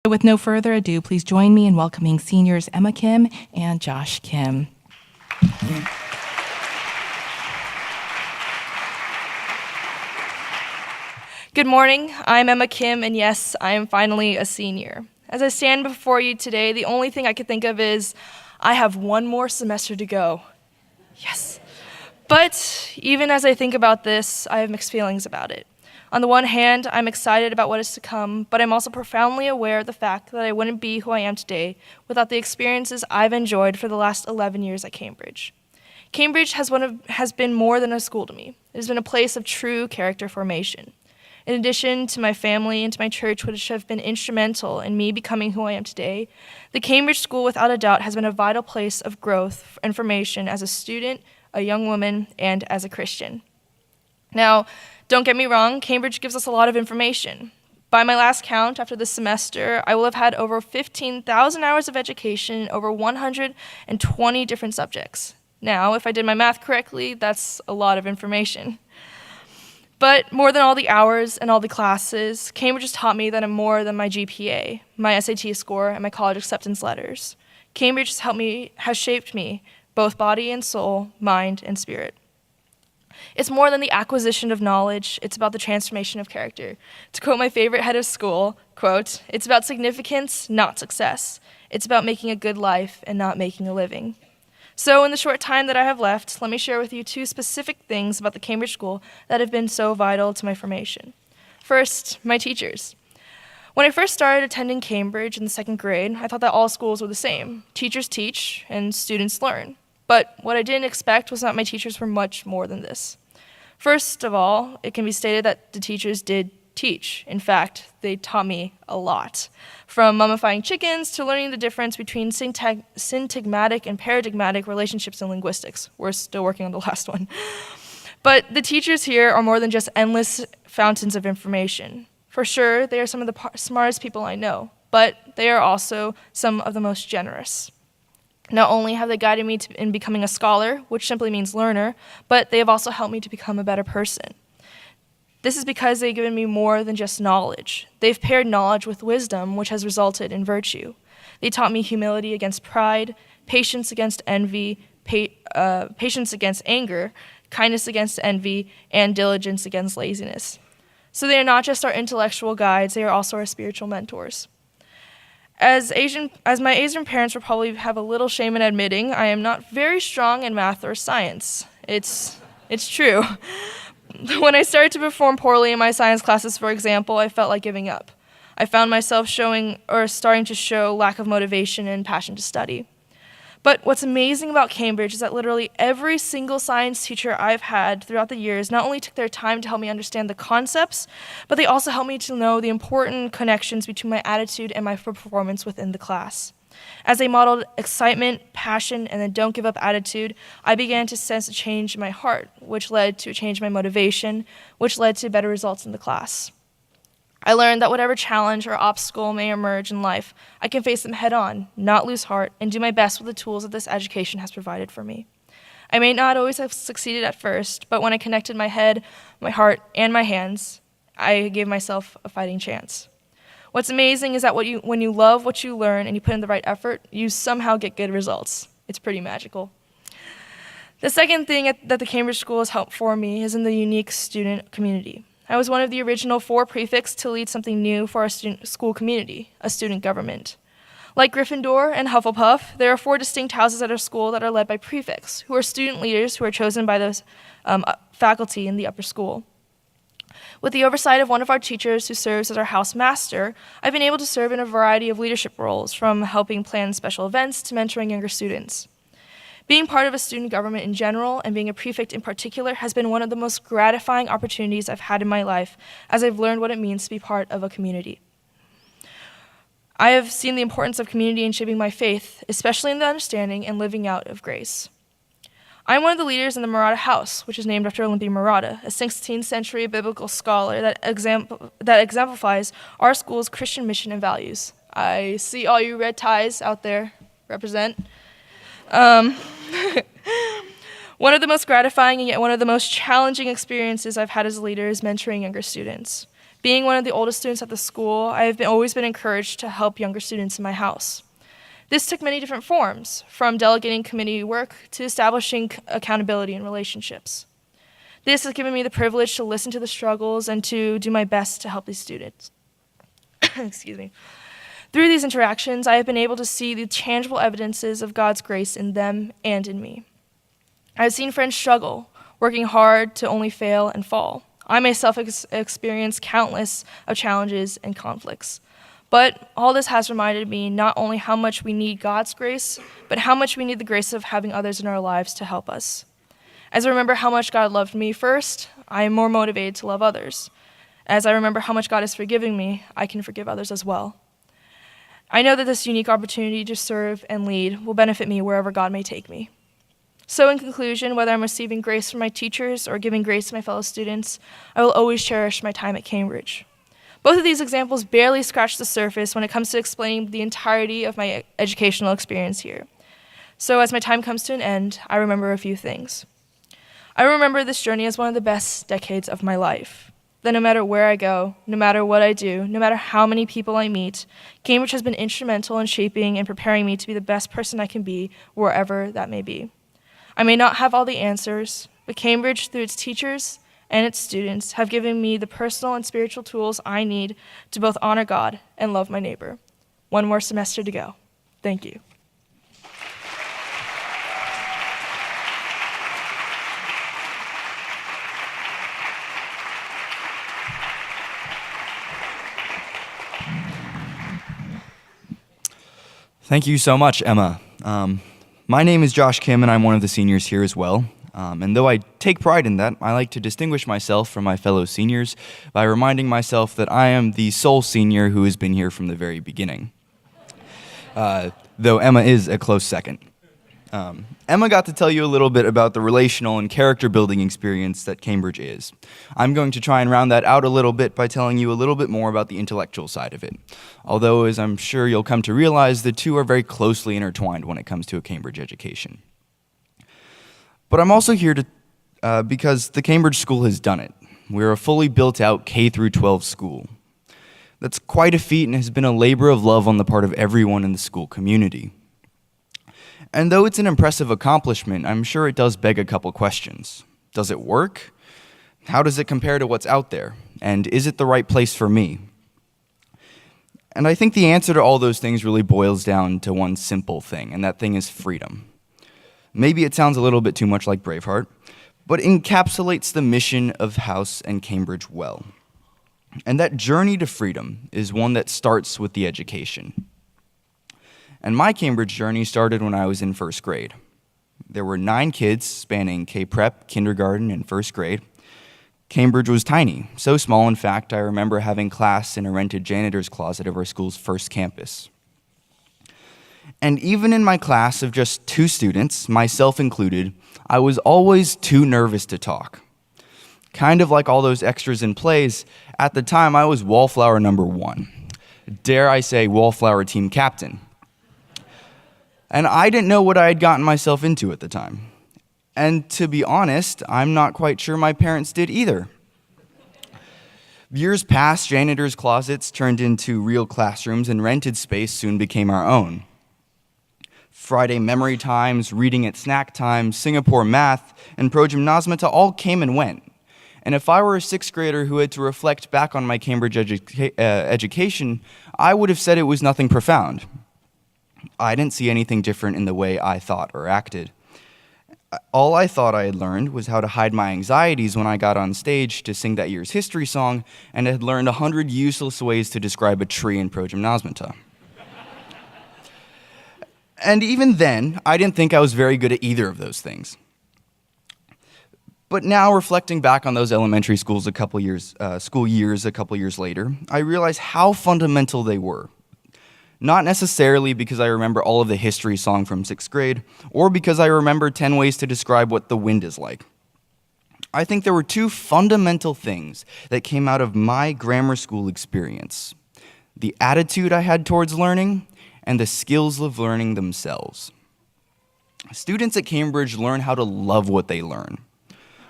So with no further ado, please join me in welcoming seniors Emma Kim and Josh Kim. Good morning, I'm Emma Kim, and yes, I am finally a senior. As I stand before you today, the only thing I could think of is, I have one more semester to go. Yes. But even as I think about this, I have mixed feelings about it. On the one hand, I'm excited about what is to come, but I'm also profoundly aware of the fact that I wouldn't be who I am today without the experiences I've enjoyed for the last 11 years at Cambridge. Cambridge has been more than a school to me. It has been a place of true character formation. In addition to my family and to my church, which have been instrumental in me becoming who I am today, the Cambridge School, without a doubt, has been a vital place of growth and formation as a student, a young woman, and as a Christian. Now, don't get me wrong, Cambridge gives us a lot of information. By my last count, after this semester, I will have had over 15,000 hours of education in over 120 different subjects. Now, if I did my math correctly, that's a lot of information. But more than all the hours and all the classes, Cambridge has taught me that I'm more than my GPA, my SAT score, and my college acceptance letters. Cambridge has shaped me, both body and soul, mind and spirit. It's more than the acquisition of knowledge, it's about the transformation of character. To quote my favorite head of school, quote, "It's about significance, not success. It's about making a good life and not making a living." So in the short time that I have left, let me share with you two specific things about the Cambridge School that have been so vital to my formation. First, my teachers. When I first started attending Cambridge in the second grade, I thought that all schools were the same. Teachers teach and students learn. But what I didn't expect was that my teachers were much more than this. First of all, it can be stated that the teachers did teach. In fact, they taught me a lot. From mummifying chickens to learning the difference between syntagmatic and paradigmatic relationships in linguistics. We're still working on the last one. But the teachers here are more than just endless fountains of information. For sure, they are some of the smartest people I know, but they are also some of the most generous. Not only have they guided me in becoming a scholar, which simply means learner, but they have also helped me to become a better person. This is because they've given me more than just knowledge. They've paired knowledge with wisdom, which has resulted in virtue. They taught me humility against pride, patience against envy, patience against anger, kindness against envy, and diligence against laziness. So they are not just our intellectual guides, they are also our spiritual mentors. As my Asian parents will probably have a little shame in admitting, I am not very strong in math or science. It's true. When I started to perform poorly in my science classes, for example, I felt like giving up. I found myself starting to show lack of motivation and passion to study. But what's amazing about Cambridge is that literally every single science teacher I've had throughout the years not only took their time to help me understand the concepts, but they also helped me to know the important connections between my attitude and my performance within the class. As they modeled excitement, passion, and a don't give up attitude, I began to sense a change in my heart, which led to a change in my motivation, which led to better results in the class. I learned that whatever challenge or obstacle may emerge in life, I can face them head on, not lose heart, and do my best with the tools that this education has provided for me. I may not always have succeeded at first, but when I connected my head, my heart, and my hands, I gave myself a fighting chance. What's amazing is that when you love what you learn and you put in the right effort, you somehow get good results. It's pretty magical. The second thing that the Cambridge School has helped for me is in the unique student community. I was one of the original 4 prefects to lead something new for our school community, a student government. Like Gryffindor and Hufflepuff, there are 4 distinct houses at our school that are led by prefects, who are student leaders who are chosen by the faculty in the upper school. With the oversight of one of our teachers who serves as our house master, I've been able to serve in a variety of leadership roles, from helping plan special events to mentoring younger students. Being part of a student government in general and being a prefect in particular has been one of the most gratifying opportunities I've had in my life, as I've learned what it means to be part of a community. I have seen the importance of community in shaping my faith, especially in the understanding and living out of grace. I'm one of the leaders in the Maratha House, which is named after Olympia Maratha, a 16th century biblical scholar that exemplifies our school's Christian mission and values. I see all you red ties out there represent. One of the most gratifying and yet one of the most challenging experiences I've had as a leader is mentoring younger students. Being one of the oldest students at the school, I have always been encouraged to help younger students in my house. This took many different forms, from delegating committee work to establishing accountability in relationships. This has given me the privilege to listen to the struggles and to do my best to help these students. Excuse me. Through these interactions, I have been able to see the tangible evidences of God's grace in them and in me. I have seen friends struggle, working hard to only fail and fall. I myself experienced countless of challenges and conflicts. But all this has reminded me not only how much we need God's grace, but how much we need the grace of having others in our lives to help us. As I remember how much God loved me first, I am more motivated to love others. As I remember how much God is forgiving me, I can forgive others as well. I know that this unique opportunity to serve and lead will benefit me wherever God may take me. So in conclusion, whether I'm receiving grace from my teachers or giving grace to my fellow students, I will always cherish my time at Cambridge. Both of these examples barely scratch the surface when it comes to explaining the entirety of my educational experience here. So as my time comes to an end, I remember a few things. I remember this journey as one of the best decades of my life. That no matter where I go, no matter what I do, no matter how many people I meet, Cambridge has been instrumental in shaping and preparing me to be the best person I can be wherever that may be. I may not have all the answers, but Cambridge, through its teachers and its students, have given me the personal and spiritual tools I need to both honor God and love my neighbor. One more semester to go. Thank you. Thank you so much, Emma. My name is Josh Kim, and I'm one of the seniors here as well. And though I take pride in that, I like to distinguish myself from my fellow seniors by reminding myself that I am the sole senior who has been here from the very beginning. Though Emma is a close second. Emma got to tell you a little bit about the relational and character building experience that Cambridge is. I'm going to try and round that out a little bit by telling you a little bit more about the intellectual side of it. Although, as I'm sure you'll come to realize, the two are very closely intertwined when it comes to a Cambridge education. But I'm also here to because the Cambridge School has done it. We're a fully built out K-12 school. That's quite a feat and has been a labor of love on the part of everyone in the school community. And though it's an impressive accomplishment, I'm sure it does beg a couple questions. Does it work? How does it compare to what's out there? And is it the right place for me? And I think the answer to all those things really boils down to one simple thing, and that thing is freedom. Maybe it sounds a little bit too much like Braveheart, but encapsulates the mission of House and Cambridge well. And that journey to freedom is one that starts with the education. And my Cambridge journey started when I was in first grade. There were 9 kids spanning K-Prep, kindergarten, and first grade. Cambridge was tiny, so small, in fact, I remember having class in a rented janitor's closet of our school's first campus. And even in my class of just 2 students, myself included, I was always too nervous to talk. Kind of like all those extras in plays, at the time I was wallflower number 1. Dare I say, wallflower team captain. And I didn't know what I had gotten myself into at the time. And to be honest, I'm not quite sure my parents did either. Years passed, janitor's closets turned into real classrooms, and rented space soon became our own. Friday memory times, reading at snack time, Singapore math, and progymnasmata all came and went. And if I were a 6th grader who had to reflect back on my Cambridge education, I would have said it was nothing profound. I didn't see anything different in the way I thought or acted. All I thought I had learned was how to hide my anxieties when I got on stage to sing that year's history song, and had learned 100 useless ways to describe a tree in progymnasmata. And even then, I didn't think I was very good at either of those things. But now, reflecting back on those elementary school years a couple years later, I realize how fundamental they were. Not necessarily because I remember all of the history song from 6th grade, or because I remember 10 ways to describe what the wind is like. I think there were 2 fundamental things that came out of my grammar school experience: the attitude I had towards learning, and the skills of learning themselves. Students at Cambridge learn how to love what they learn.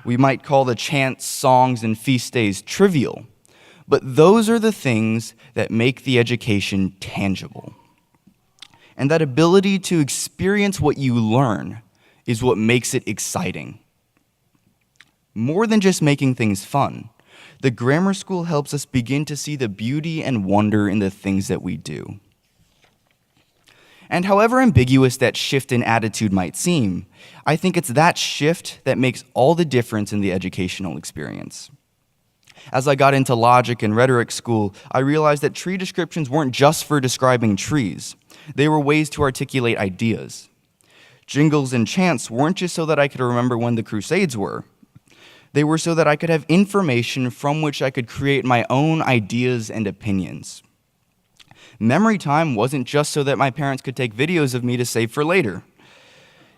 We might call the chants, songs, and feast days trivial, But those are the things that make the education tangible. And that ability to experience what you learn is what makes it exciting. More than just making things fun, the grammar school helps us begin to see the beauty and wonder in the things that we do. And however ambiguous that shift in attitude might seem, I think it's that shift that makes all the difference in the educational experience. As I got into logic and rhetoric school, I realized that tree descriptions weren't just for describing trees. They were ways to articulate ideas. Jingles and chants weren't just so that I could remember when the Crusades were. They were so that I could have information from which I could create my own ideas and opinions. Memory time wasn't just so that my parents could take videos of me to save for later.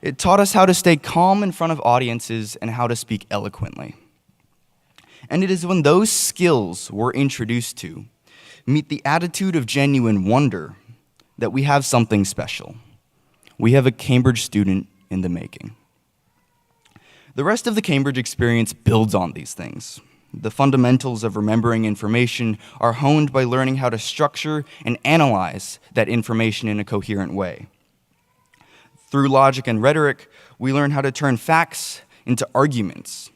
It taught us how to stay calm in front of audiences and how to speak eloquently. And it is when those skills we're introduced to meet the attitude of genuine wonder that we have something special. We have a Cambridge student in the making. The rest of the Cambridge experience builds on these things. The fundamentals of remembering information are honed by learning how to structure and analyze that information in a coherent way. Through logic and rhetoric, we learn how to turn facts into arguments,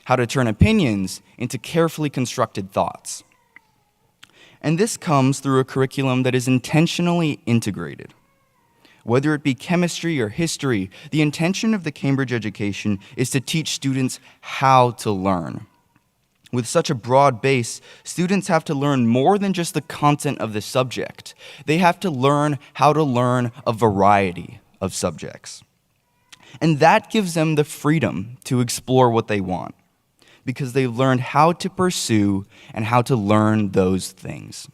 how to turn opinions into carefully constructed thoughts. And this comes through a curriculum that is intentionally integrated. Whether it be chemistry or history, the intention of the Cambridge education is to teach students how to learn. With such a broad base, students have to learn more than just the content of the subject. They have to learn how to learn a variety of subjects. And that gives them the freedom to explore what they want, because they've learned how to pursue and how to learn those things.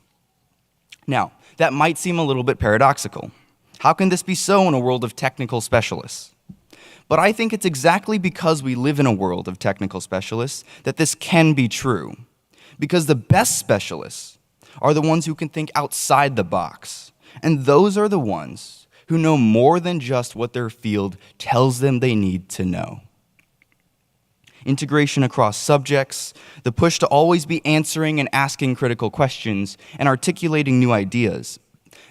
Now, that might seem a little bit paradoxical. How can this be so in a world of technical specialists? But I think it's exactly because we live in a world of technical specialists that this can be true. Because the best specialists are the ones who can think outside the box. And those are the ones who know more than just what their field tells them they need to know. Integration across subjects, the push to always be answering and asking critical questions, and articulating new ideas.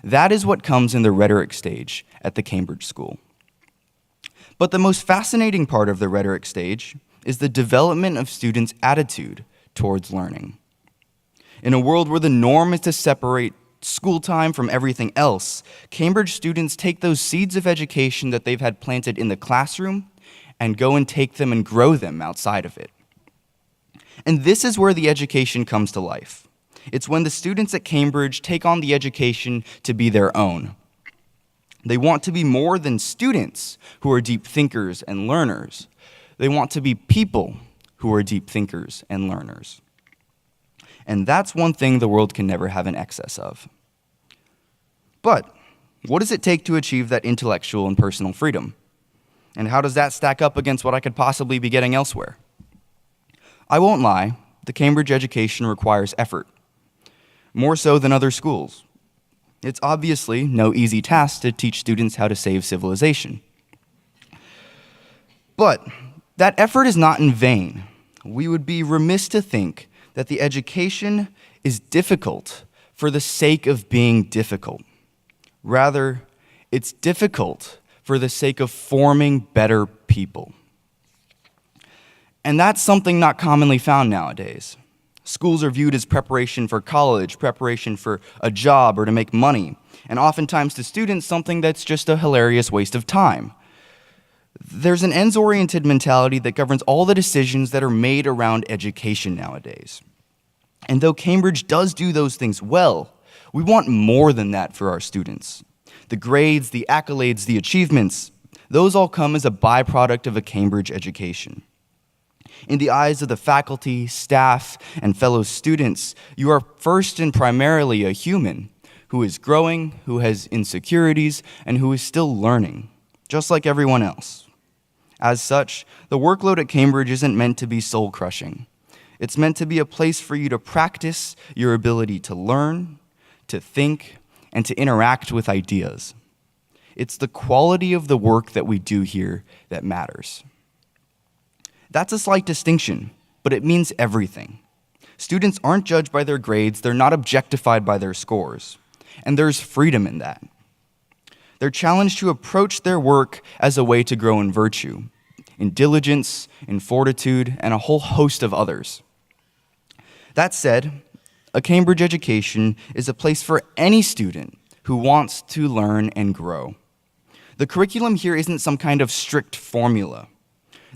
That is what comes in the rhetoric stage at the Cambridge School. But the most fascinating part of the rhetoric stage is the development of students' attitude towards learning. In a world where the norm is to separate school time from everything else, Cambridge students take those seeds of education that they've had planted in the classroom and go and take them and grow them outside of it. And this is where the education comes to life. It's when the students at Cambridge take on the education to be their own. They want to be more than students who are deep thinkers and learners. They want to be people who are deep thinkers and learners. And that's one thing the world can never have an excess of. But what does it take to achieve that intellectual and personal freedom? And how does that stack up against what I could possibly be getting elsewhere? I won't lie, the Cambridge education requires effort, more so than other schools. It's obviously no easy task to teach students how to save civilization. But that effort is not in vain. We would be remiss to think that the education is difficult for the sake of being difficult. Rather, it's difficult for the sake of forming better people. And that's something not commonly found nowadays. Schools are viewed as preparation for college, preparation for a job, or to make money, and oftentimes to students, something that's just a hilarious waste of time. There's an ends-oriented mentality that governs all the decisions that are made around education nowadays. And though Cambridge does do those things well, we want more than that for our students. The grades, the accolades, the achievements, those all come as a byproduct of a Cambridge education. In the eyes of the faculty, staff, and fellow students, you are first and primarily a human who is growing, who has insecurities, and who is still learning, just like everyone else. As such, the workload at Cambridge isn't meant to be soul-crushing. It's meant to be a place for you to practice your ability to learn, to think, and to interact with ideas. It's the quality of the work that we do here that matters. That's a slight distinction, but it means everything. Students aren't judged by their grades, they're not objectified by their scores, and there's freedom in that. They're challenged to approach their work as a way to grow in virtue, in diligence, in fortitude, and a whole host of others. That said, a Cambridge education is a place for any student who wants to learn and grow. The curriculum here isn't some kind of strict formula.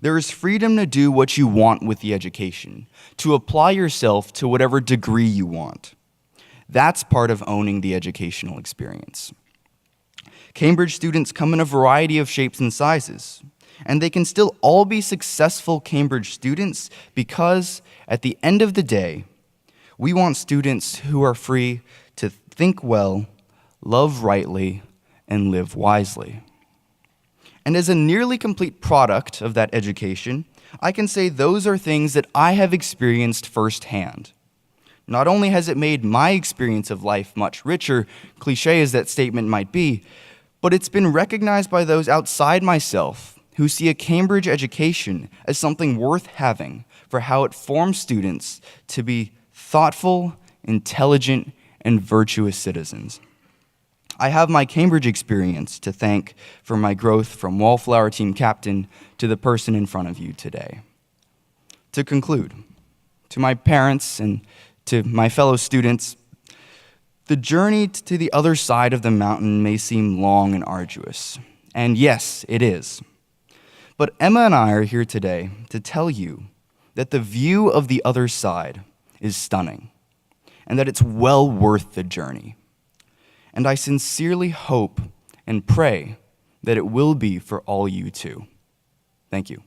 There is freedom to do what you want with the education, to apply yourself to whatever degree you want. That's part of owning the educational experience. Cambridge students come in a variety of shapes and sizes, and they can still all be successful Cambridge students because, at the end of the day, we want students who are free to think well, love rightly, and live wisely. And as a nearly complete product of that education, I can say those are things that I have experienced firsthand. Not only has it made my experience of life much richer, cliche as that statement might be, but it's been recognized by those outside myself who see a Cambridge education as something worth having for how it forms students to be thoughtful, intelligent, and virtuous citizens. I have my Cambridge experience to thank for my growth from Wallflower team captain to the person in front of you today. To conclude, to my parents and to my fellow students, the journey to the other side of the mountain may seem long and arduous, and yes, it is. But Emma and I are here today to tell you that the view of the other side is stunning, and that it's well worth the journey. And I sincerely hope and pray that it will be for all you too. Thank you.